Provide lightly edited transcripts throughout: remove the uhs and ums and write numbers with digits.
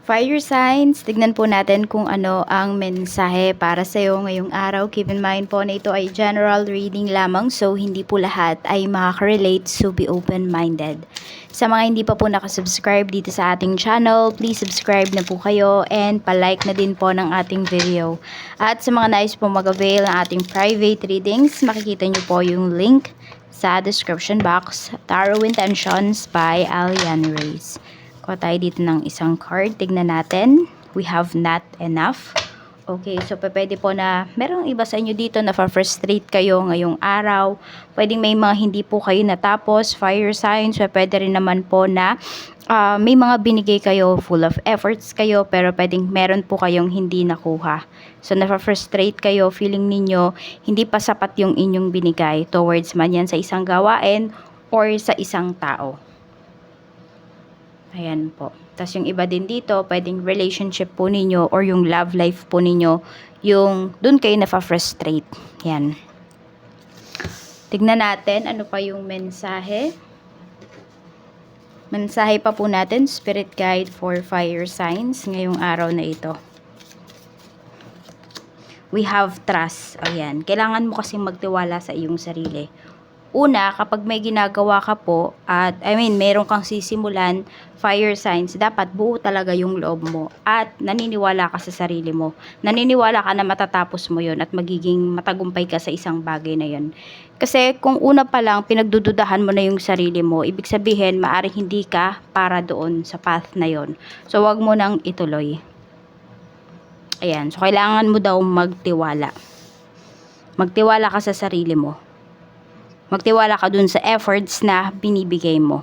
Fire signs, tignan po natin kung ano ang mensahe para sa iyo ngayong araw. Keep in mind po na ito ay general reading lamang, so hindi po lahat ay makaka-relate, so be open-minded. Sa mga hindi pa po nakasubscribe dito sa ating channel, please subscribe na po kayo and palike na din po ng ating video. At sa mga nais po mag-avail ng ating private readings, makikita nyo po yung link sa description box. Tarot Intentions by Alian Reyes. Kuha tayo dito ng isang card. Tignan natin. We have not enough. Okay, so pwede po na merong iba sa inyo dito na frustrate kayo ngayong araw. Pwedeng may mga hindi po kayo natapos. Fire signs. Pwede rin naman po na may mga binigay kayo, full of efforts kayo, pero pwedeng meron po kayong hindi nakuha. So na-frustrate kayo, feeling ninyo hindi pa sapat yung inyong binigay towards man yan sa isang gawain or sa isang tao. Ayan po. Tapos yung iba din dito, pwedeng relationship po ninyo or yung love life po ninyo, yung dun kayo na-frustrate. Yan. Tignan natin ano pa yung mensahe. Mensahe pa po natin, Spirit Guide for Fire Signs ngayong araw na ito. We have trust. Ayan. Kailangan mo kasing magtiwala sa iyong sarili. Una, kapag may ginagawa ka po at meron kang sisimulan, fire signs, dapat buo talaga yung loob mo at naniniwala ka sa sarili mo. Naniniwala ka na matatapos mo yon at magiging matagumpay ka sa isang bagay na yon. Kasi kung una pa lang pinagdududahan mo na yung sarili mo, ibig sabihin maaring hindi ka para doon sa path na yon. So wag mo nang ituloy. Ayan, so kailangan mo daw magtiwala. Magtiwala ka sa sarili mo. Magtiwala ka dun sa efforts na binibigay mo.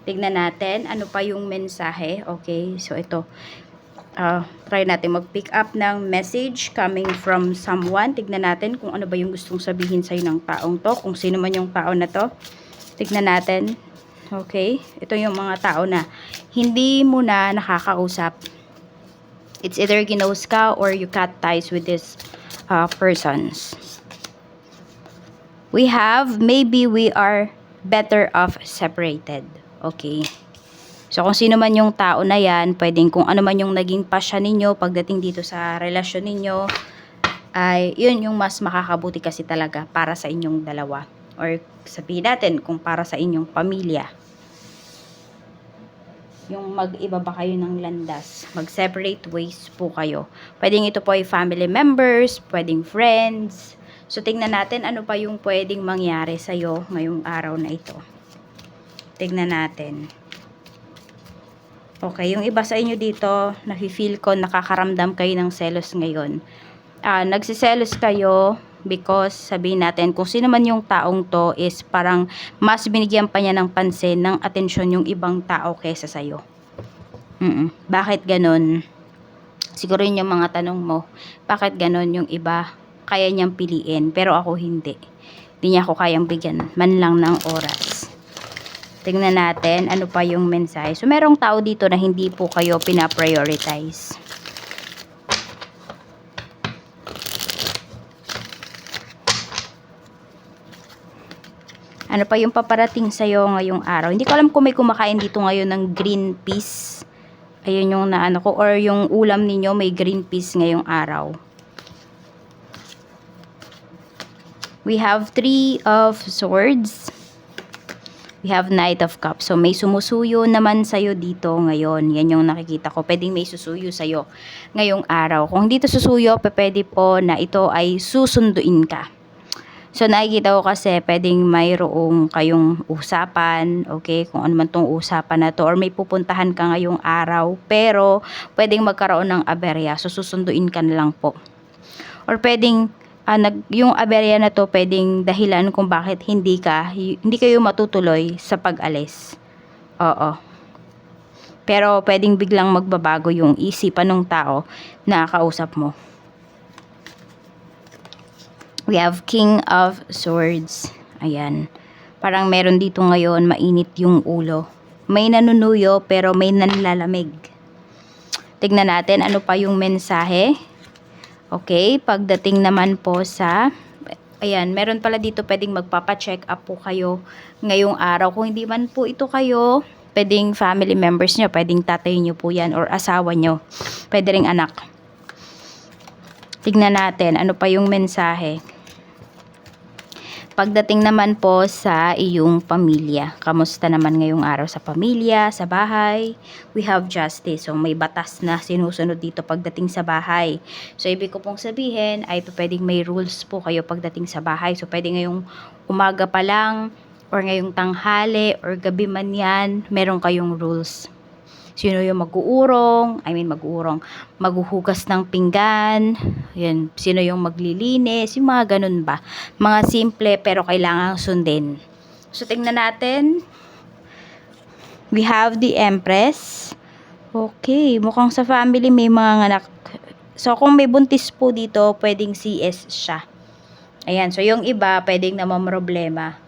Tignan natin ano pa yung mensahe. Okay, so ito. Try natin mag-pick up ng message coming from someone. Tignan natin kung ano ba yung gustong sabihin sa'yo ng taong to. Kung sino man yung tao na to. Tignan natin. Okay, ito yung mga tao na hindi mo na nakakausap. It's either ginost ka or you cut ties with these persons. We have, maybe we are better off separated. Okay. So, kung sino man yung tao na yan, pwedeng kung ano man yung naging pasya ninyo pagdating dito sa relasyon ninyo, ay yun yung mas makakabuti kasi talaga para sa inyong dalawa. Or sabihin natin kung para sa inyong pamilya. Yung mag-iba ba kayo ng landas. Mag-separate ways po kayo. Pwedeng ito po ay family members, pwedeng friends. So, tingnan natin ano pa yung pwedeng mangyari sa'yo ngayong araw na ito. Tingnan natin. Okay, yung iba sa inyo dito, nafe-feel ko nakakaramdam kayo ng selos ngayon. Nagsiselos kayo because sabihin natin kung sino man yung taong to is parang mas binigyan pa niya ng pansin, ng atensyon yung ibang tao kesa sa'yo. Bakit ganun? Siguro yun yung mga tanong mo. Bakit ganun yung iba? Kaya niyang piliin, pero ako hindi. Hindi niya ako kayang bigyan man lang ng oras. Tingnan natin ano pa yung mensahe. So, merong tao dito na hindi po kayo pinaprioritize. Ano pa yung paparating sa'yo ngayong araw? Hindi ko alam kung may kumakain dito ngayon ng green peas. Ayun yung naano ko. Or yung ulam ninyo may green peas ngayong araw. We have 3 of Swords. We have Knight of Cups. So, may sumusuyo naman sa'yo dito ngayon. Yan yung nakikita ko. Pwedeng may susuyo sa'yo ngayong araw. Kung dito susuyo, pwede po na ito ay susunduin ka. So, nakikita ko kasi pwedeng mayroong kayong usapan. Okay? Kung ano man tong usapan na to. Or may pupuntahan ka ngayong araw. Pero, pwedeng magkaroon ng aberya. So, susunduin ka na lang po. Or pwedeng yung aberya na to pwedeng dahilan kung bakit hindi kayo matutuloy sa pag-alis. Oo. Pero pwedeng biglang magbabago yung isipan ng tao na kausap mo. We have King of Swords. Ayan. Parang meron dito ngayon mainit yung ulo. May nanunuyo pero may nanlalamig. Tignan natin ano pa yung mensahe. Okay, pagdating naman po sa, ayan, meron pala dito pwedeng magpapa-check up po kayo ngayong araw. Kung hindi man po ito kayo, Pwedeng family members nyo, pwedeng tatay nyo po yan or asawa nyo. Pwede ring anak. Tignan natin, ano pa yung mensahe. Pagdating naman po sa iyong pamilya, kamusta naman ngayong araw sa pamilya, sa bahay? We have justice. So, may batas na sinusunod dito pagdating sa bahay. So, ibig ko pong sabihin ay pwedeng may rules po kayo pagdating sa bahay. So, pwede ngayong umaga pa lang or ngayong tanghali or gabi man yan, meron kayong rules. Sino yung maghuhugas ng pinggan, yan, sino yung maglilinis, yung mga ganun ba. Mga simple pero kailangang sundin. So, tingnan natin. We have the Empress. Okay, mukhang sa family may mga anak. So, kung may buntis po dito, pwedeng CS siya. Ayan, so yung iba, pwedeng naman problema.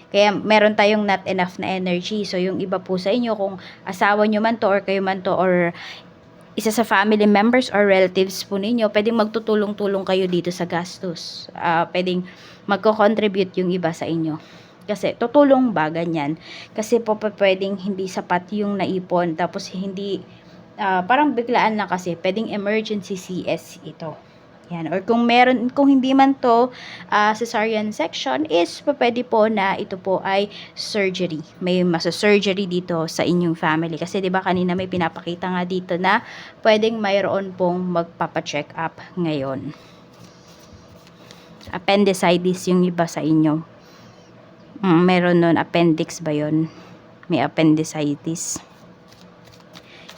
Kaya meron tayong not enough na energy. So, yung iba po sa inyo, kung asawa nyo man to or kayo man to or isa sa family members or relatives po ninyo, pwedeng magtutulong-tulong kayo dito sa gastos. Pwedeng magko-contribute yung iba sa inyo. Kasi tutulong ba, ganyan. Kasi po pwedeng hindi sapat yung naipon. Tapos hindi, parang biglaan na kasi. Pwedeng emergency CS ito. Yan. Or kung meron, kung hindi man to cesarean section is pwede po na ito po ay surgery. May masa-surgery dito sa inyong family. Kasi 'di ba kanina may pinapakita nga dito na pwedeng mayroon pong magpapa-check up ngayon. Appendicitis yung iba sa inyo. Meron nun, appendix ba yun? May appendicitis.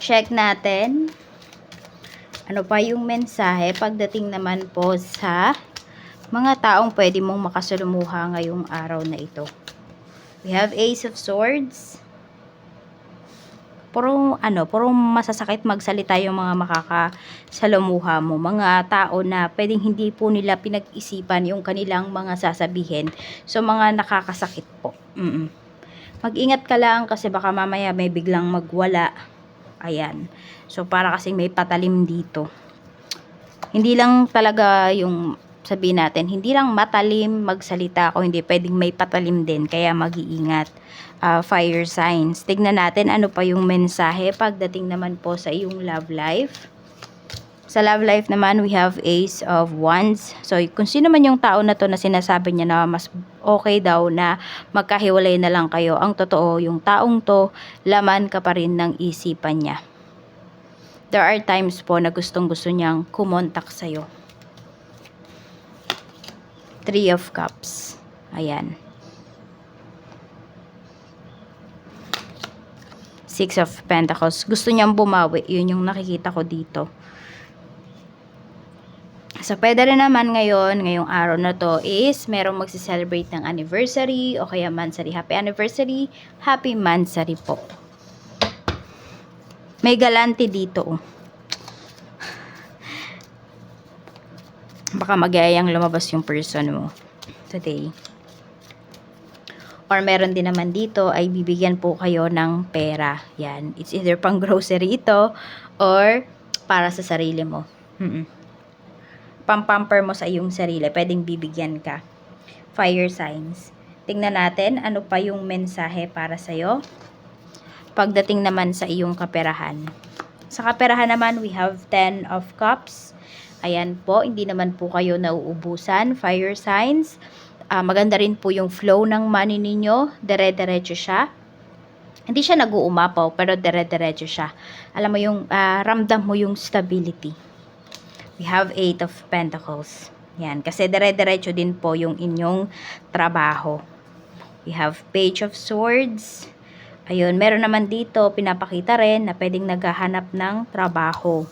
Check natin. Ano pa yung mensahe pagdating naman po sa mga taong pwede mong makasalumuha ngayong araw na ito. We have Ace of Swords. Puro masasakit magsalita yung mga makakasalumuha mo. Mga tao na pwedeng hindi po nila pinag-isipan yung kanilang mga sasabihin. So, mga nakakasakit po. Mag-ingat ka lang kasi baka mamaya may biglang magwala. Ayan. So, para kasing may patalim dito. Hindi lang talaga yung sabihin natin, hindi lang matalim magsalita kung hindi pwedeng may patalim din. Kaya mag-iingat. Fire signs. Tignan natin ano pa yung mensahe pagdating naman po sa iyong love life. Sa love life naman, we have Ace of Wands. So, kung sino man yung tao na to na sinasabi niya na mas okay daw na magkahiwalay na lang kayo, ang totoo, yung taong to, laman ka pa rin ng isipan niya. There are times po na gustong-gusto niyang kumontak sa'yo. 3 of Cups. Ayan. 6 of Pentacles. Gusto niyang bumawi. Yun yung nakikita ko dito. So, pwede rin naman ngayong araw na to is merong magsi-celebrate ng anniversary o kaya mansary. Happy anniversary, happy mansary po. May galante dito. Baka magyayang lumabas yung person mo today. Or meron din naman dito ay bibigyan po kayo ng pera. Yan. It's either pang grocery ito or para sa sarili mo. Pampamper mo sa iyong sarili. Pwedeng bibigyan ka. Fire signs. Tingnan natin ano pa yung mensahe para sa'yo. Pagdating naman sa iyong kaperahan. Sa kaperahan naman, we have 10 of Cups. Ayan po, hindi naman po kayo nauubusan. Fire signs. Maganda rin po yung flow ng money ninyo. Dire-diretso siya. Hindi siya nag-uumapaw, pero dire-diretso siya. Alam mo yung, ramdam mo yung stability. We have 8 of Pentacles. Yan, kasi dire-diretso din po yung inyong trabaho. We have Page of Swords. Ayun, meron naman dito, pinapakita rin na pwedeng naghahanap ng trabaho.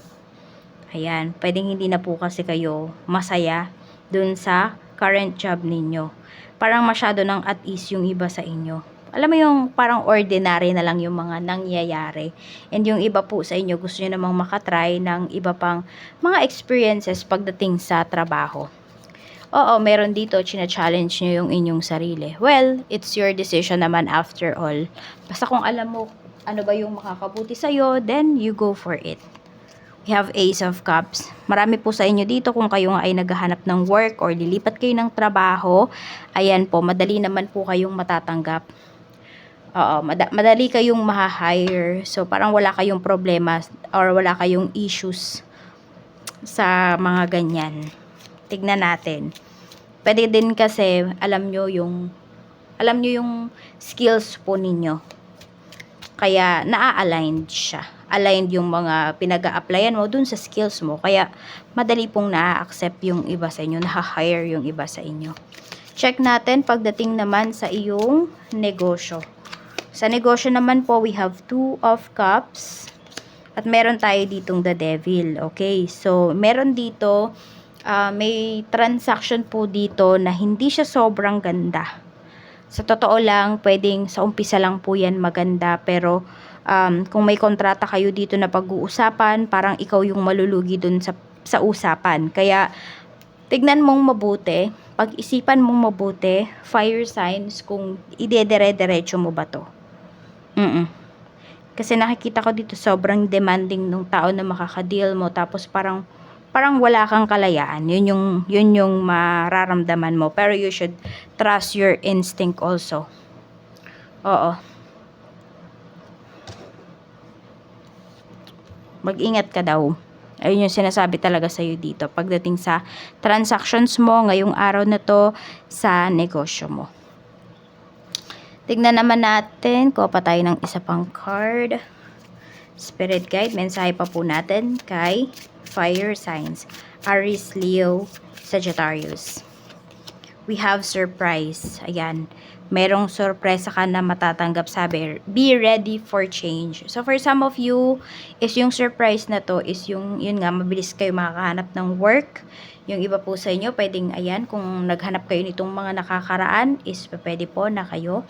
Ayan, pwedeng hindi na po kasi kayo masaya dun sa current job ninyo. Parang masyado ng at ease yung iba sa inyo. Alam mo yung parang ordinary na lang yung mga nangyayari. And yung iba po sa inyo, gusto nyo namang makatry ng iba pang mga experiences pagdating sa trabaho. Oo, meron dito, china-challenge nyo yung inyong sarili. Well, it's your decision naman after all. Basta kung alam mo ano ba yung makakabuti sa'yo, then you go for it. We have Ace of Cups. Marami po sa inyo dito kung kayo nga ay naghahanap ng work or lilipat kayo ng trabaho. Ayan po, madali naman po kayong matatanggap. Oo, madali kayong maha-hire. So, parang wala kayong problema or wala kayong issues sa mga ganyan. Tignan natin. Pwede din kasi alam nyo yung skills po ninyo. Kaya naa-aligned siya. Aligned yung mga pinag-a-applyan mo dun sa skills mo. Kaya madali pong na-accept yung iba sa inyo, na-hire yung iba sa inyo. Check natin pagdating naman sa iyong negosyo. Sa negosyo naman po, we have 2 of cups. At meron tayo ditong the devil. Okay, so meron dito, may transaction po dito na hindi siya sobrang ganda. Sa totoo lang, pwedeng sa umpisa lang po yan maganda. Pero kung may kontrata kayo dito na pag-uusapan, parang ikaw yung malulugi dun sa usapan. Kaya tignan mong mabuti, pag-isipan mong mabuti, fire signs, kung idedire-diretso mo ba to. Kasi nakikita ko dito sobrang demanding ng tao na makaka-deal mo, tapos parang wala kang kalayaan. Yun yung mararamdaman mo. Pero you should trust your instinct also. Oo. Mag-ingat ka daw. Ayun yung sinasabi talaga sa'yo dito pagdating sa transactions mo ngayong araw na to sa negosyo mo. Tignan naman natin, kuha pa tayo ng isa pang card. Spirit guide, mensahe pa po natin kay fire signs, Aries, Leo, Sagittarius. We have surprise. Ayan, merong sorpresa ka na matatanggap, sabi. Be ready for change. So for some of you, is yung surprise na to is yun nga, mabilis kayo makakahanap ng work. Yung iba po sa inyo, pwedeng, ayan, kung naghanap kayo nitong mga nakakaraan, is pwede po na kayo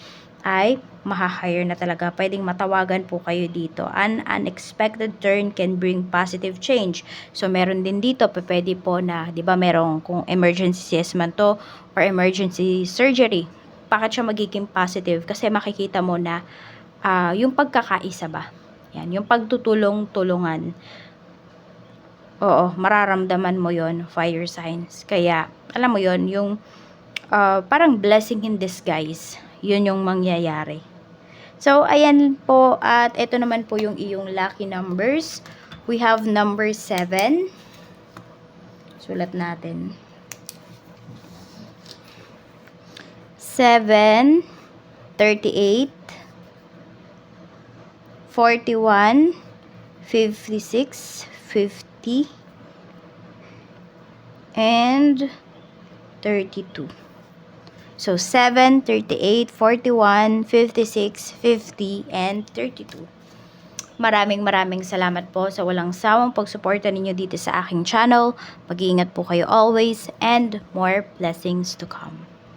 ay maha-hire na talaga. Pwedeng matawagan po kayo dito. An unexpected turn can bring positive change. So, meron din dito, pwede po na, di ba, merong kung emergency CS man to, or emergency surgery, bakit siya magiging positive? Kasi makikita mo na yung pagkakaisa ba? Yan, yung pagtutulong-tulungan. Oo, mararamdaman mo yon, fire signs. Kaya, alam mo yon, yung parang blessing in disguise. Yun yung mangyayari. So, ayan po. At ito naman po yung iyong lucky numbers. We have number 7. Sulat natin. 7, 38, 41, 56, 50, and 32. So, 7, 38, 41, 56, 50, and 32. Maraming salamat po sa walang sawang pagsuporta ninyo dito sa aking channel. Mag-iingat po kayo always, and more blessings to come.